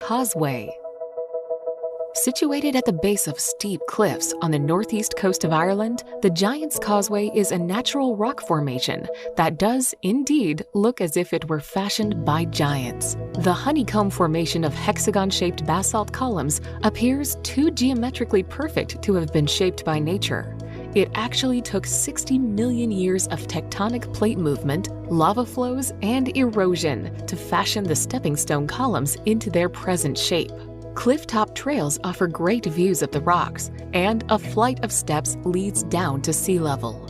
Causeway. Situated at the base of steep cliffs on the northeast coast of Ireland, the Giant's Causeway is a natural rock formation that does indeed look as if it were fashioned by giants. The honeycomb formation of hexagon-shaped basalt columns appears too geometrically perfect to have been shaped by nature. It actually took 60 million years of tectonic plate movement, lava flows, and erosion to fashion the stepping stone columns into their present shape. Clifftop trails offer great views of the rocks, and a flight of steps leads down to sea level.